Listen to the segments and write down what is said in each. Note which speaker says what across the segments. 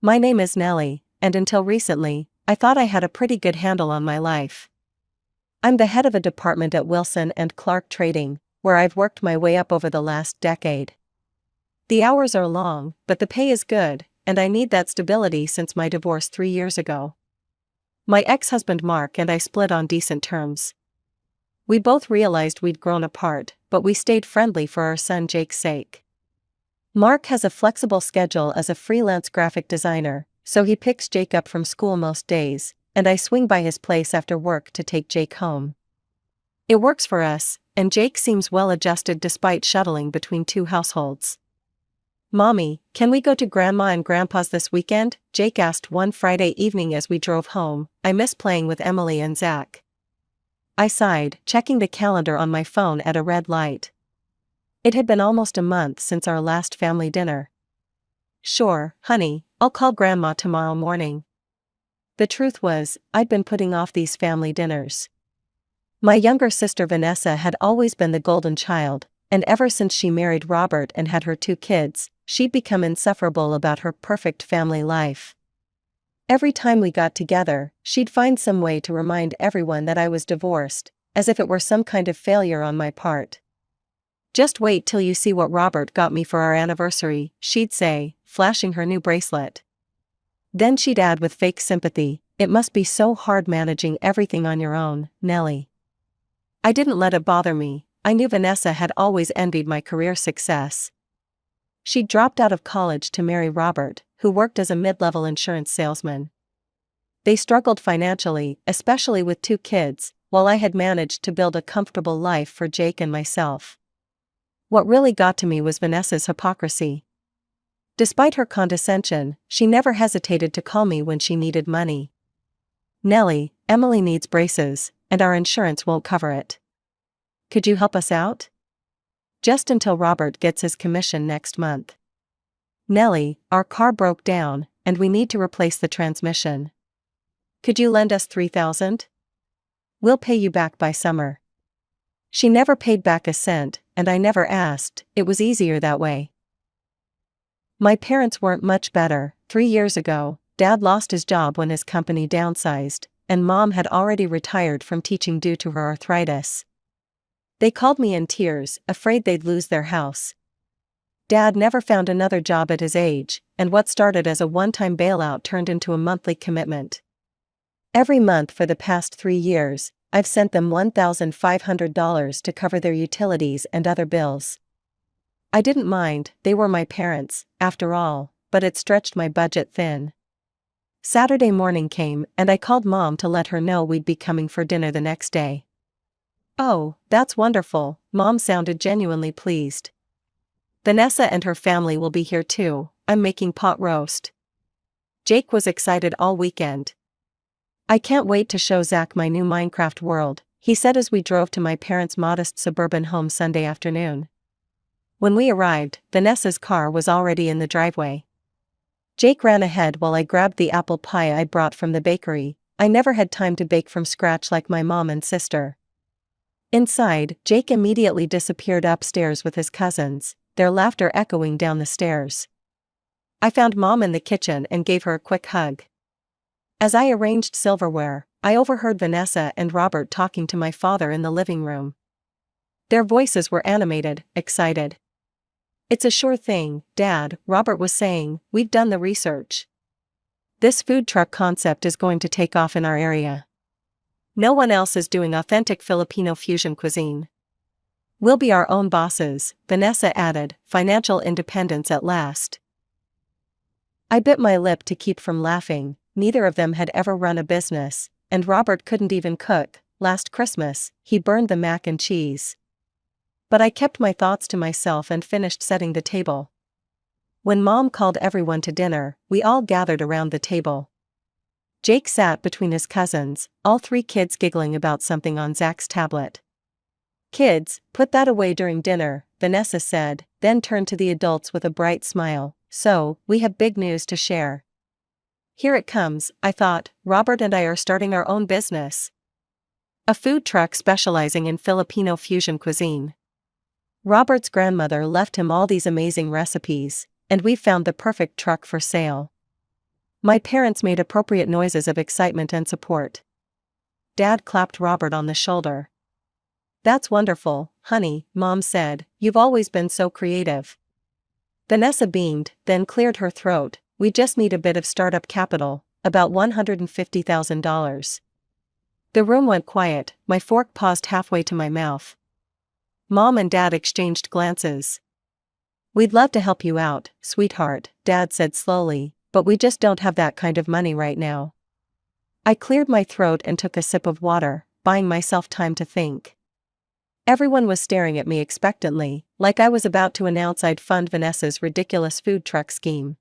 Speaker 1: My name is Nellie, and until recently, I thought I had a pretty good handle on my life. I'm the head of a department at Wilson & Clark Trading, where I've worked my way up over the last decade. The hours are long, but the pay is good, and I need that stability since my divorce 3 years ago. My ex-husband Mark and I split on decent terms. We both realized we'd grown apart, but we stayed friendly for our son Jake's sake. Mark has a flexible schedule as a freelance graphic designer, so he picks Jake up from school most days, and I swing by his place after work to take Jake home. It works for us, and Jake seems well adjusted despite shuttling between 2 households. "Mommy, can we go to Grandma and Grandpa's this weekend?" Jake asked one Friday evening as we drove home. "I miss playing with Emily and Zach." I sighed, checking the calendar on my phone at a red light. It had been almost a month since our last family dinner. "Sure, honey, I'll call Grandma tomorrow morning." The truth was, I'd been putting off these family dinners. My younger sister Vanessa had always been the golden child, and ever since she married Robert and had her 2 kids, she'd become insufferable about her perfect family life. Every time we got together, she'd find some way to remind everyone that I was divorced, as if it were some kind of failure on my part. "Just wait till you see what Robert got me for our anniversary," she'd say, flashing her new bracelet. Then she'd add with fake sympathy, "It must be so hard managing everything on your own, Nellie." I didn't let it bother me. I knew Vanessa had always envied my career success. She'd dropped out of college to marry Robert, who worked as a mid-level insurance salesman. They struggled financially, especially with 2 kids, while I had managed to build a comfortable life for Jake and myself. What really got to me was Vanessa's hypocrisy. Despite her condescension, she never hesitated to call me when she needed money. "Nellie, Emily needs braces, and our insurance won't cover it. Could you help us out? Just until Robert gets his commission next month." "Nellie, our car broke down, and we need to replace the transmission. Could you lend us $3,000? We'll pay you back by summer." She never paid back a cent, and I never asked. It was easier that way. My parents weren't much better. 3 years ago, Dad lost his job when his company downsized, and Mom had already retired from teaching due to her arthritis. They called me in tears, afraid they'd lose their house. Dad never found another job at his age, and what started as a one-time bailout turned into a monthly commitment. Every month for the past 3 years, I've sent them $1,500 to cover their utilities and other bills. I didn't mind, they were my parents, after all, but it stretched my budget thin. Saturday morning came, and I called Mom to let her know we'd be coming for dinner the next day. "Oh, that's wonderful," Mom sounded genuinely pleased. "Vanessa and her family will be here too. I'm making pot roast." Jake was excited all weekend. "I can't wait to show Zach my new Minecraft world," he said as we drove to my parents' modest suburban home Sunday afternoon. When we arrived, Vanessa's car was already in the driveway. Jake ran ahead while I grabbed the apple pie I brought from the bakery. I never had time to bake from scratch like my mom and sister. Inside, Jake immediately disappeared upstairs with his cousins, their laughter echoing down the stairs. I found Mom in the kitchen and gave her a quick hug. As I arranged silverware, I overheard Vanessa and Robert talking to my father in the living room. Their voices were animated, excited. "It's a sure thing, Dad," Robert was saying, "we've done the research. This food truck concept is going to take off in our area. No one else is doing authentic Filipino fusion cuisine. We'll be our own bosses," Vanessa added, "financial independence at last." I bit my lip to keep from laughing. Neither of them had ever run a business, and Robert couldn't even cook. Last Christmas, he burned the mac and cheese. But I kept my thoughts to myself and finished setting the table. When Mom called everyone to dinner, we all gathered around the table. Jake sat between his cousins, all 3 kids giggling about something on Zach's tablet. "Kids, put that away during dinner," Vanessa said, then turned to the adults with a bright smile. "So, we have big news to share." Here it comes, I thought. Robert and I are starting our own business. A food truck specializing in Filipino fusion cuisine. Robert's grandmother left him all these amazing recipes, and we've found the perfect truck for sale. My parents made appropriate noises of excitement and support. Dad clapped Robert on the shoulder. "That's wonderful, honey," Mom said. "You've always been so creative." Vanessa beamed, then cleared her throat. "We just need a bit of startup capital, about $150,000. The room went quiet, my fork paused halfway to my mouth. Mom and Dad exchanged glances. "We'd love to help you out, sweetheart," Dad said slowly, "but we just don't have that kind of money right now." I cleared my throat and took a sip of water, buying myself time to think. Everyone was staring at me expectantly, like I was about to announce I'd fund Vanessa's ridiculous food truck scheme.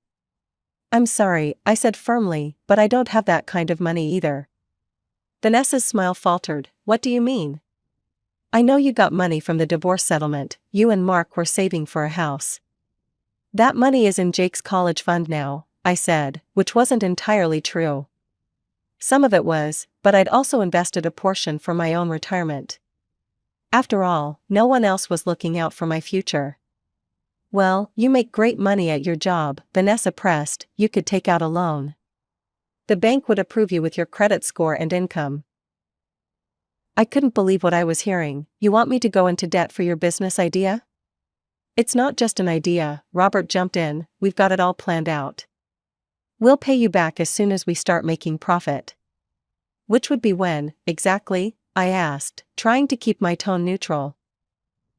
Speaker 1: "I'm sorry," I said firmly, "but I don't have that kind of money either." Vanessa's smile faltered. "What do you mean?" "I know you got money from the divorce settlement. You and Mark were saving for a house." "That money is in Jake's college fund now," I said, which wasn't entirely true. Some of it was, but I'd also invested a portion for my own retirement. After all, no one else was looking out for my future. "Well, you make great money at your job," Vanessa pressed. "You could take out a loan. The bank would approve you with your credit score and income." I couldn't believe what I was hearing. "You want me to go into debt for your business idea?" "It's not just an idea," Robert jumped in, "we've got it all planned out. We'll pay you back as soon as we start making profit." "Which would be when, exactly?" I asked, trying to keep my tone neutral.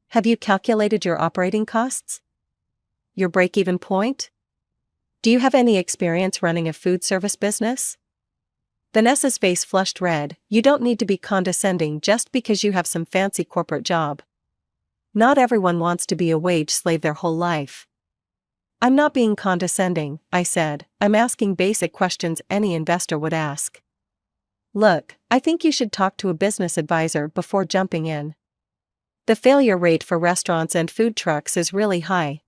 Speaker 1: "Have you calculated your operating costs? Your break-even point? Do you have any experience running a food service business?" Vanessa's face flushed red. "You don't need to be condescending just because you have some fancy corporate job. Not everyone wants to be a wage slave their whole life." "I'm not being condescending," I said. "I'm asking basic questions any investor would ask. Look, I think you should talk to a business advisor before jumping in. The failure rate for restaurants and food trucks is really high."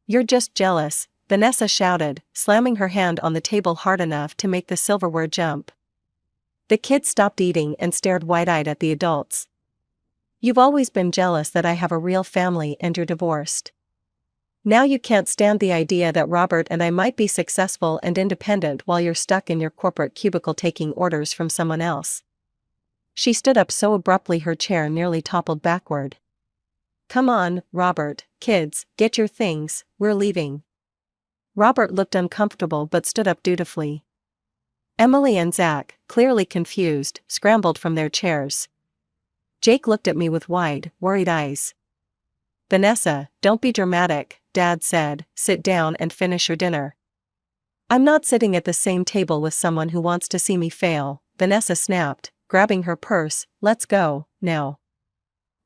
Speaker 1: "You're just jealous," Vanessa shouted, slamming her hand on the table hard enough to make the silverware jump. The kids stopped eating and stared wide-eyed at the adults. "You've always been jealous that I have a real family and you're divorced. Now you can't stand the idea that Robert and I might be successful and independent while you're stuck in your corporate cubicle taking orders from someone else." She stood up so abruptly her chair nearly toppled backward. "Come on, Robert, kids, get your things, we're leaving." Robert looked uncomfortable but stood up dutifully. Emily and Zach, clearly confused, scrambled from their chairs. Jake looked at me with wide, worried eyes. "Vanessa, don't be dramatic," Dad said. "Sit down and finish your dinner." "I'm not sitting at the same table with someone who wants to see me fail," Vanessa snapped, grabbing her purse. "Let's go, now."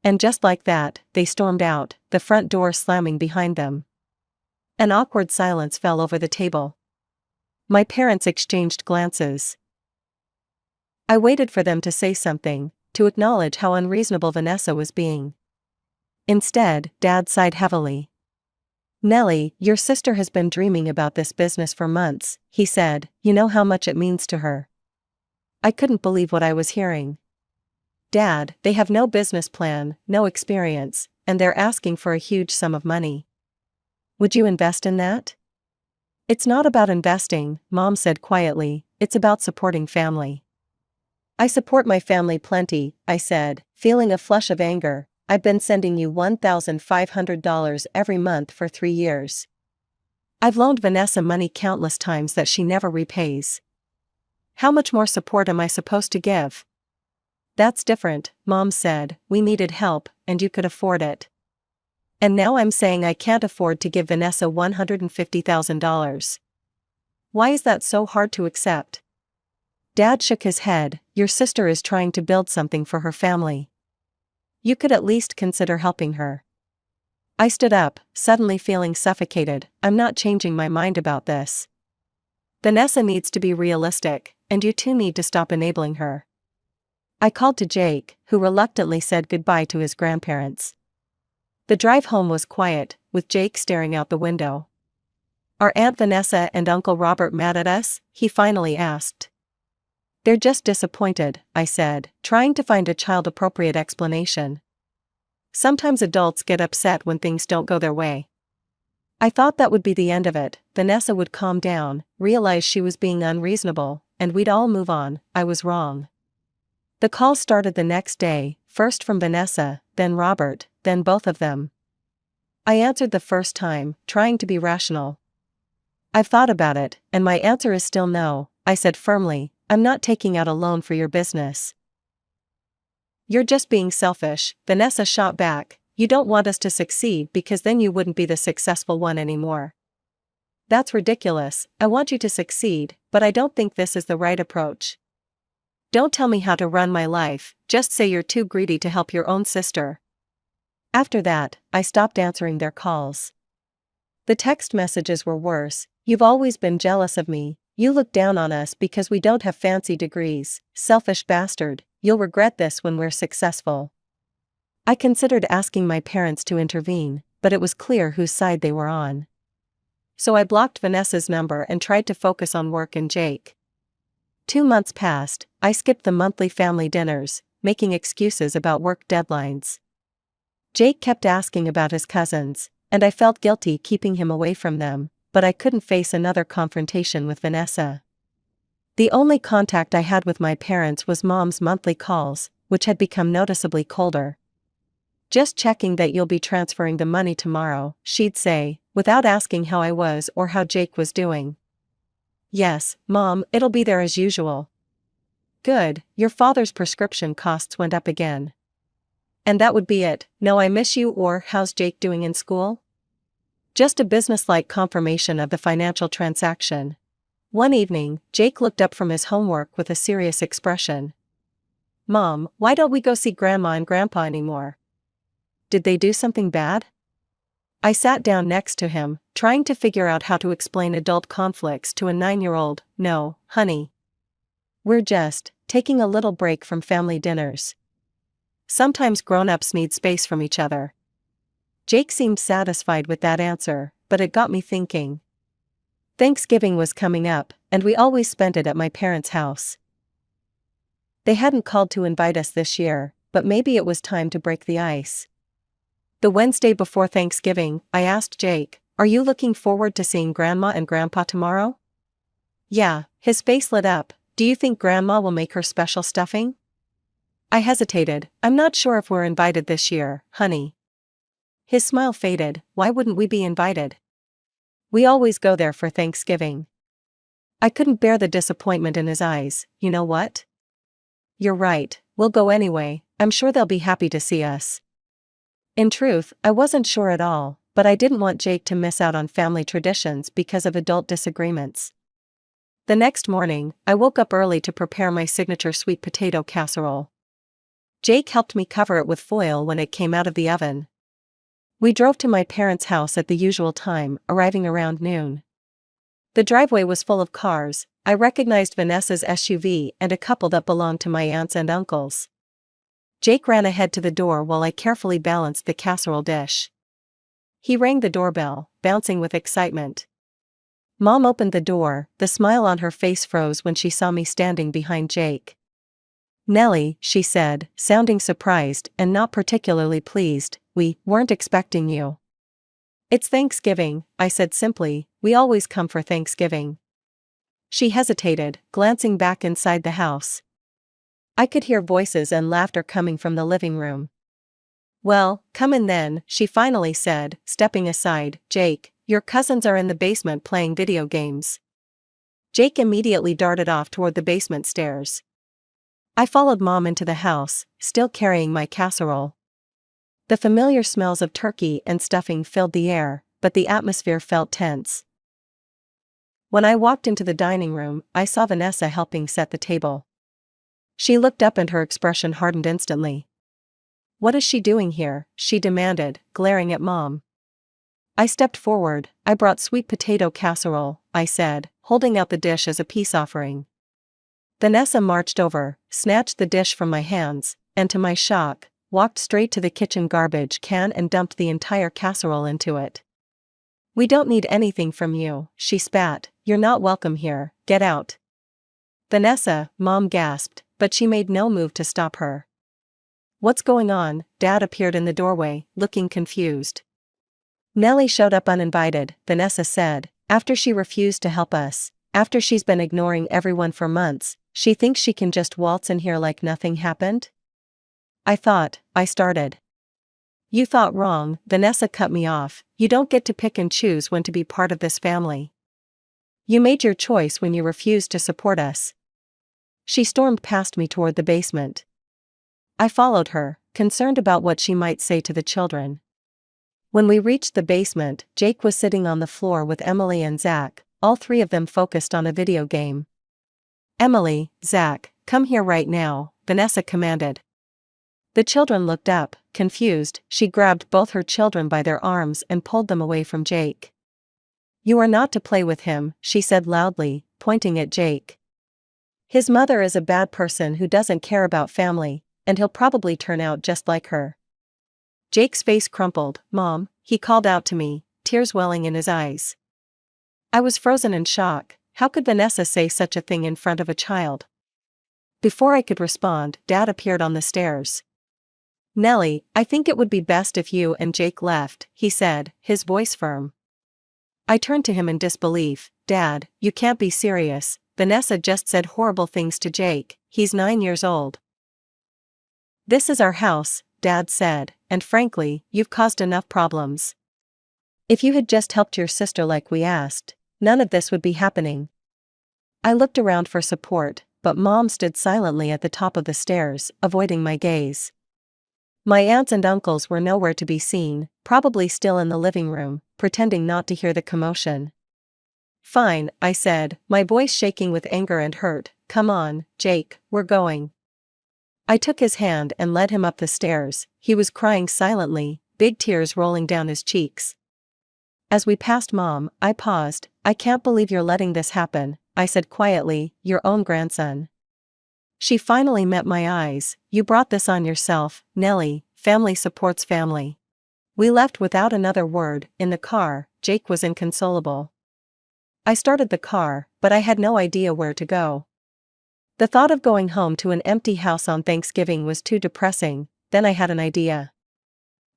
Speaker 1: And just like that, they stormed out, the front door slamming behind them. An awkward silence fell over the table. My parents exchanged glances. I waited for them to say something, to acknowledge how unreasonable Vanessa was being. Instead, Dad sighed heavily. "Nellie, your sister has been dreaming about this business for months," he said. "You know how much it means to her." I couldn't believe what I was hearing. "Dad, they have no business plan, no experience, and they're asking for a huge sum of money. Would you invest in that?" "It's not about investing," Mom said quietly, "it's about supporting family." "I support my family plenty," I said, feeling a flush of anger. "I've been sending you $1,500 every month for 3 years. I've loaned Vanessa money countless times that she never repays. How much more support am I supposed to give?" "That's different," Mom said. "We needed help, and you could afford it. And now I'm saying I can't afford to give Vanessa $150,000. Why is that so hard to accept?" Dad shook his head. "Your sister is trying to build something for her family. You could at least consider helping her." I stood up, suddenly feeling suffocated. "I'm not changing my mind about this. Vanessa needs to be realistic, and you two need to stop enabling her." I called to Jake, who reluctantly said goodbye to his grandparents. The drive home was quiet, with Jake staring out the window. "Are Aunt Vanessa and Uncle Robert mad at us?" he finally asked. "They're just disappointed," I said, trying to find a child-appropriate explanation. Sometimes adults get upset when things don't go their way. I thought that would be the end of it. Vanessa would calm down, realize she was being unreasonable, and we'd all move on. I was wrong. The call started the next day, first from Vanessa, then Robert, then both of them. I answered the first time, trying to be rational. "I've thought about it, and my answer is still no," I said firmly. "I'm not taking out a loan for your business." "You're just being selfish," Vanessa shot back. "You don't want us to succeed because then you wouldn't be the successful one anymore." "That's ridiculous. I want you to succeed, but I don't think this is the right approach. Don't tell me how to run my life, just say you're too greedy to help your own sister." After that, I stopped answering their calls. The text messages were worse. "You've always been jealous of me. You look down on us because we don't have fancy degrees. Selfish bastard, you'll regret this when we're successful." I considered asking my parents to intervene, but it was clear whose side they were on. So I blocked Vanessa's number and tried to focus on work and Jake. 2 months passed. I skipped the monthly family dinners, making excuses about work deadlines. Jake kept asking about his cousins, and I felt guilty keeping him away from them, but I couldn't face another confrontation with Vanessa. The only contact I had with my parents was Mom's monthly calls, which had become noticeably colder. "Just checking that you'll be transferring the money tomorrow," she'd say, without asking how I was or how Jake was doing. "Yes, Mom, it'll be there as usual." "Good, your father's prescription costs went up again." And that would be it. "No, I miss you," or "How's Jake doing in school?" Just a businesslike confirmation of the financial transaction. One evening, Jake looked up from his homework with a serious expression. "Mom, why don't we go see Grandma and Grandpa anymore? Did they do something bad?" I sat down next to him, trying to figure out how to explain adult conflicts to a 9-year-old. "No, honey. We're just taking a little break from family dinners. Sometimes grown-ups need space from each other." Jake seemed satisfied with that answer, but it got me thinking. Thanksgiving was coming up, and we always spent it at my parents' house. They hadn't called to invite us this year, but maybe it was time to break the ice. The Wednesday before Thanksgiving, I asked Jake, "Are you looking forward to seeing Grandma and Grandpa tomorrow?" "Yeah," his face lit up. "Do you think Grandma will make her special stuffing?" I hesitated. "I'm not sure if we're invited this year, honey." His smile faded. "Why wouldn't we be invited? We always go there for Thanksgiving." I couldn't bear the disappointment in his eyes. "You know what? You're right, we'll go anyway. I'm sure they'll be happy to see us." In truth, I wasn't sure at all, but I didn't want Jake to miss out on family traditions because of adult disagreements. The next morning, I woke up early to prepare my signature sweet potato casserole. Jake helped me cover it with foil when it came out of the oven. We drove to my parents' house at the usual time, arriving around noon. The driveway was full of cars. I recognized Vanessa's SUV and a couple that belonged to my aunts and uncles. Jake ran ahead to the door while I carefully balanced the casserole dish. He rang the doorbell, bouncing with excitement. Mom opened the door. The smile on her face froze when she saw me standing behind Jake. "Nellie," she said, sounding surprised and not particularly pleased, "we weren't expecting you." "It's Thanksgiving," I said simply. "We always come for Thanksgiving." She hesitated, glancing back inside the house. I could hear voices and laughter coming from the living room. "Well, come in then," she finally said, stepping aside. "Jake, your cousins are in the basement playing video games." Jake immediately darted off toward the basement stairs. I followed Mom into the house, still carrying my casserole. The familiar smells of turkey and stuffing filled the air, but the atmosphere felt tense. When I walked into the dining room, I saw Vanessa helping set the table. She looked up and her expression hardened instantly. "What is she doing here?" she demanded, glaring at Mom. I stepped forward. "I brought sweet potato casserole," I said, holding out the dish as a peace offering. Vanessa marched over, snatched the dish from my hands, and to my shock, walked straight to the kitchen garbage can and dumped the entire casserole into it. "We don't need anything from you," she spat. "You're not welcome here, get out." "Vanessa," Mom gasped, but she made no move to stop her. "What's going on?" Dad appeared in the doorway, looking confused. Nellie showed up uninvited, Vanessa said, after she refused to help us. After she's been ignoring everyone for months, she thinks she can just waltz in here like nothing happened? I started. You thought wrong, Vanessa cut me off. You don't get to pick and choose when to be part of this family. You made your choice when you refused to support us. She stormed past me toward the basement. I followed her, concerned about what she might say to the children. When we reached the basement, Jake was sitting on the floor with Emily and Zach, all three of them focused on a video game. Emily, Zach, come here right now, Vanessa commanded. The children looked up, confused. She grabbed both her children by their arms and pulled them away from Jake. You are not to play with him, she said loudly, pointing at Jake. His mother is a bad person who doesn't care about family, and he'll probably turn out just like her. Jake's face crumpled. Mom, he called out to me, tears welling in his eyes. I was frozen in shock. How could Vanessa say such a thing in front of a child? Before I could respond, Dad appeared on the stairs. Nellie, I think it would be best if you and Jake left, he said, his voice firm. I turned to him in disbelief. Dad, you can't be serious. Vanessa just said horrible things to Jake. He's 9 years old. This is our house, Dad said, and frankly, you've caused enough problems. If you had just helped your sister like we asked, none of this would be happening. I looked around for support, but Mom stood silently at the top of the stairs, avoiding my gaze. My aunts and uncles were nowhere to be seen, probably still in the living room, pretending not to hear the commotion. Fine, I said, my voice shaking with anger and hurt. Come on, Jake, we're going. I took his hand and led him up the stairs. He was crying silently, big tears rolling down his cheeks. As we passed Mom, I paused. I can't believe you're letting this happen, I said quietly, your own grandson. She finally met my eyes. You brought this on yourself, Nellie. Family supports family. We left without another word. In the car, Jake was inconsolable. I started the car, but I had no idea where to go. The thought of going home to an empty house on Thanksgiving was too depressing. Then I had an idea.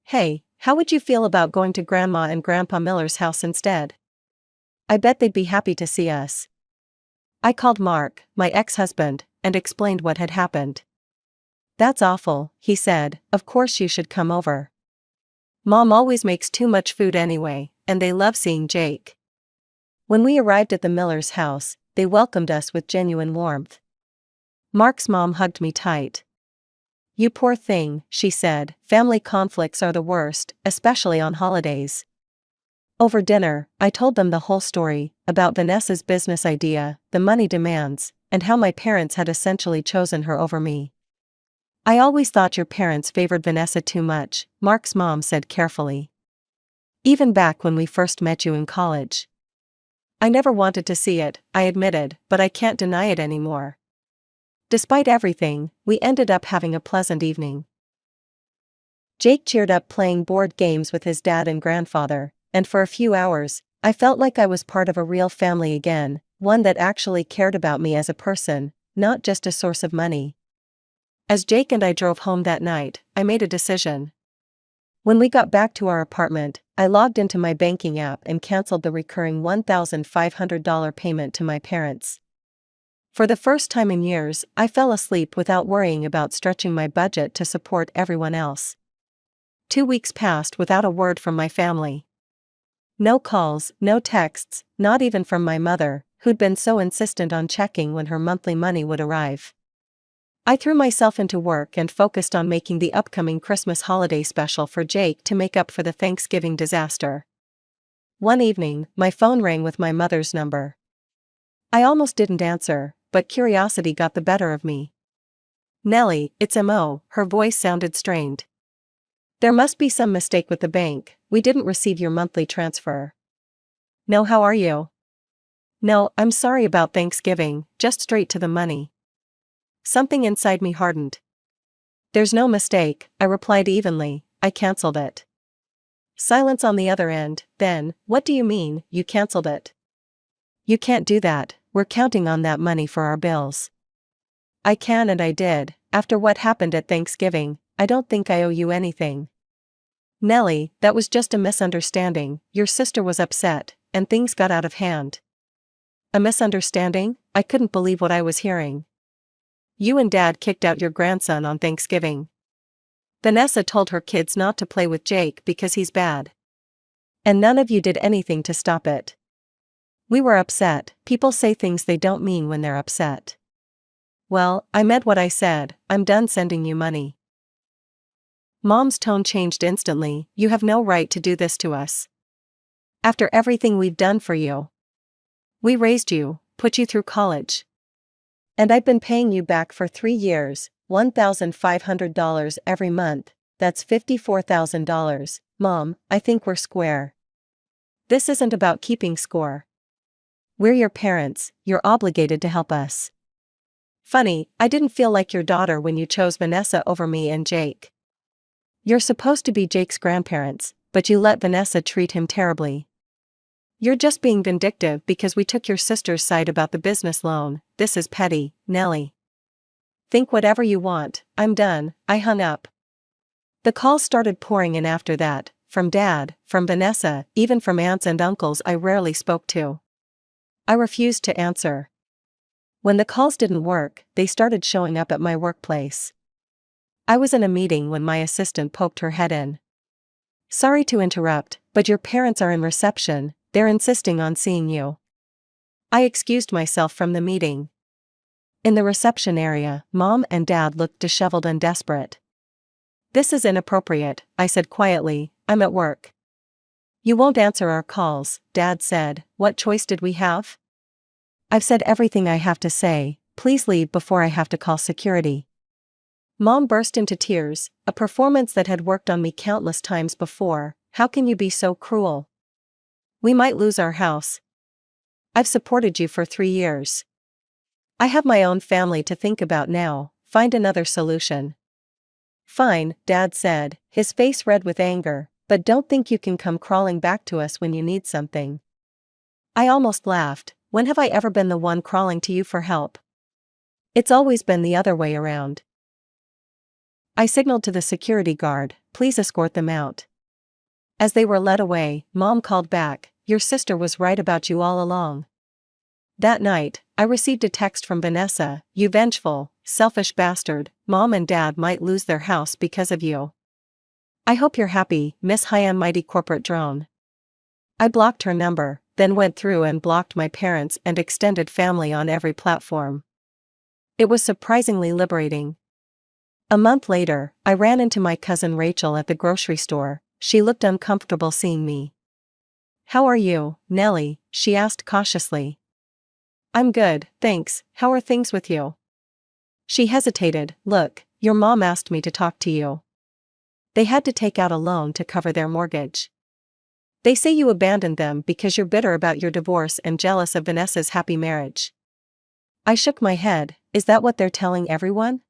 Speaker 1: Hey, how would you feel about going to Grandma and Grandpa Miller's house instead? I bet they'd be happy to see us. I called Mark, my ex-husband, and explained what had happened. That's awful, he said, of course you should come over. Mom always makes too much food anyway, and they love seeing Jake. When we arrived at the Miller's house, they welcomed us with genuine warmth. Mark's mom hugged me tight. You poor thing, she said, family conflicts are the worst, especially on holidays. Over dinner, I told them the whole story, about Vanessa's business idea, the money demands, and how my parents had essentially chosen her over me. I always thought your parents favored Vanessa too much, Mark's mom said carefully. Even back when we first met you in college. I never wanted to see it, I admitted, but I can't deny it anymore. Despite everything, we ended up having a pleasant evening. Jake cheered up playing board games with his dad and grandfather, and for a few hours, I felt like I was part of a real family again, one that actually cared about me as a person, not just a source of money. As Jake and I drove home that night, I made a decision. When we got back to our apartment, I logged into my banking app and canceled the recurring $1,500 payment to my parents. For the first time in years, I fell asleep without worrying about stretching my budget to support everyone else. 2 weeks passed without a word from my family. No calls, no texts, not even from my mother, who'd been so insistent on checking when her monthly money would arrive. I threw myself into work and focused on making the upcoming Christmas holiday special for Jake to make up for the Thanksgiving disaster. One evening, my phone rang with my mother's number. I almost didn't answer, but curiosity got the better of me. Nellie, it's Mo, her voice sounded strained. There must be some mistake with the bank, we didn't receive your monthly transfer. No, how are you? No, I'm sorry about Thanksgiving, just straight to the money. Something inside me hardened. There's no mistake, I replied evenly, I canceled it. Silence on the other end. Then, what do you mean, you canceled it? You can't do that, we're counting on that money for our bills. I can and I did. After what happened at Thanksgiving, I don't think I owe you anything. Nellie, that was just a misunderstanding. Your sister was upset, and things got out of hand. A misunderstanding? I couldn't believe what I was hearing. You and Dad kicked out your grandson on Thanksgiving. Vanessa told her kids not to play with Jake because he's bad. And none of you did anything to stop it. We were upset. People say things they don't mean when they're upset. Well, I meant what I said. I'm done sending you money. Mom's tone changed instantly. You have no right to do this to us. After everything we've done for you. We raised you, put you through college. And I've been paying you back for 3 years, $1,500 every month. That's $54,000. Mom, I think we're square. This isn't about keeping score. We're your parents, you're obligated to help us. Funny, I didn't feel like your daughter when you chose Vanessa over me and Jake. You're supposed to be Jake's grandparents, but you let Vanessa treat him terribly. You're just being vindictive because we took your sister's side about the business loan. This is petty, Nellie. Think whatever you want. I'm done. I hung up. The calls started pouring in after that, from Dad, from Vanessa, even from aunts and uncles I rarely spoke to. I refused to answer. When the calls didn't work, they started showing up at my workplace. I was in a meeting when my assistant poked her head in. Sorry to interrupt, but your parents are in reception. They're insisting on seeing you. I excused myself from the meeting. In the reception area, Mom and Dad looked disheveled and desperate. This is inappropriate, I said quietly. I'm at work. You won't answer our calls, Dad said. What choice did we have? I've said everything I have to say. Please leave before I have to call security. Mom burst into tears, a performance that had worked on me countless times before. How can you be so cruel? We might lose our house. I've supported you for 3 years. I have my own family to think about now. Find another solution. Fine, Dad said, his face red with anger, but don't think you can come crawling back to us when you need something. I almost laughed. When have I ever been the one crawling to you for help? It's always been the other way around. I signaled to the security guard, please escort them out. As they were led away, Mom called back, your sister was right about you all along. That night, I received a text from Vanessa, you vengeful, selfish bastard, Mom and Dad might lose their house because of you. I hope you're happy, Miss High and Mighty Corporate Drone. I blocked her number, then went through and blocked my parents and extended family on every platform. It was surprisingly liberating. A month later, I ran into my cousin Rachel at the grocery store. She looked uncomfortable seeing me. How are you, Nellie? She asked cautiously. I'm good, thanks. How are things with you? She hesitated. Look, your mom asked me to talk to you. They had to take out a loan to cover their mortgage. They say you abandoned them because you're bitter about your divorce and jealous of Vanessa's happy marriage. I shook my head. Is that what they're telling everyone?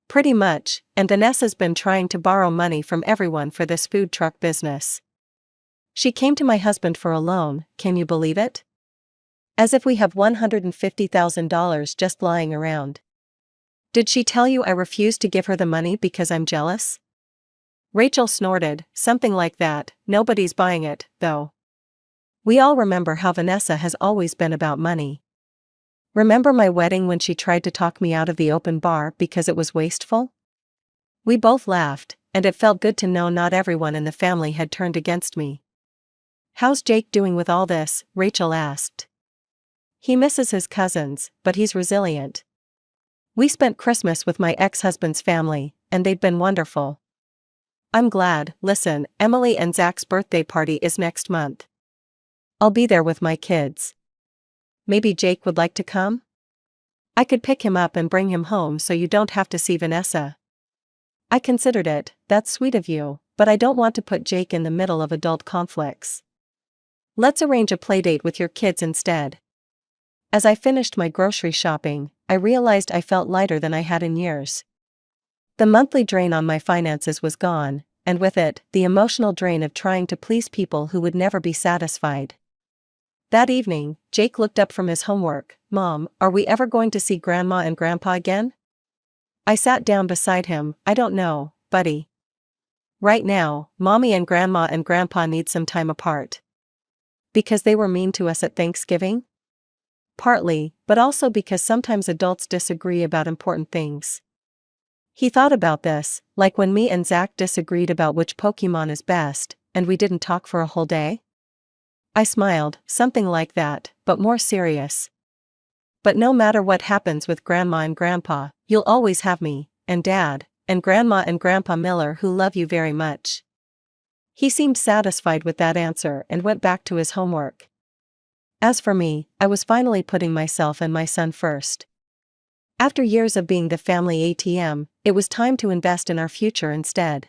Speaker 1: Pretty much, and Vanessa's been trying to borrow money from everyone for this food truck business. She came to my husband for a loan, can you believe it? As if we have $150,000 just lying around. Did she tell you I refused to give her the money because I'm jealous? Rachel snorted, something like that. Nobody's buying it, though. We all remember how Vanessa has always been about money. Remember my wedding when she tried to talk me out of the open bar because it was wasteful? We both laughed, and it felt good to know not everyone in the family had turned against me. How's Jake doing with all this? Rachel asked. He misses his cousins, but he's resilient. We spent Christmas with my ex-husband's family, and they've been wonderful. I'm glad. Listen, Emily and Zach's birthday party is next month. I'll be there with my kids. Maybe Jake would like to come? I could pick him up and bring him home so you don't have to see Vanessa. I considered it. That's sweet of you, but I don't want to put Jake in the middle of adult conflicts. Let's arrange a playdate with your kids instead. As I finished my grocery shopping, I realized I felt lighter than I had in years. The monthly drain on my finances was gone, and with it, the emotional drain of trying to please people who would never be satisfied. That evening, Jake looked up from his homework. Mom, are we ever going to see Grandma and Grandpa again? I sat down beside him. I don't know, buddy. Right now, Mommy and Grandpa need some time apart. Because they were mean to us at Thanksgiving? Partly, but also because sometimes adults disagree about important things. He thought about this, like when me and Zach disagreed about which Pokemon is best, and we didn't talk for a whole day? I smiled, something like that, but more serious. But no matter what happens with Grandma and Grandpa, you'll always have me, and Dad, and Grandpa Miller who love you very much. He seemed satisfied with that answer and went back to his homework. As for me, I was finally putting myself and my son first. After years of being the family ATM, it was time to invest in our future instead.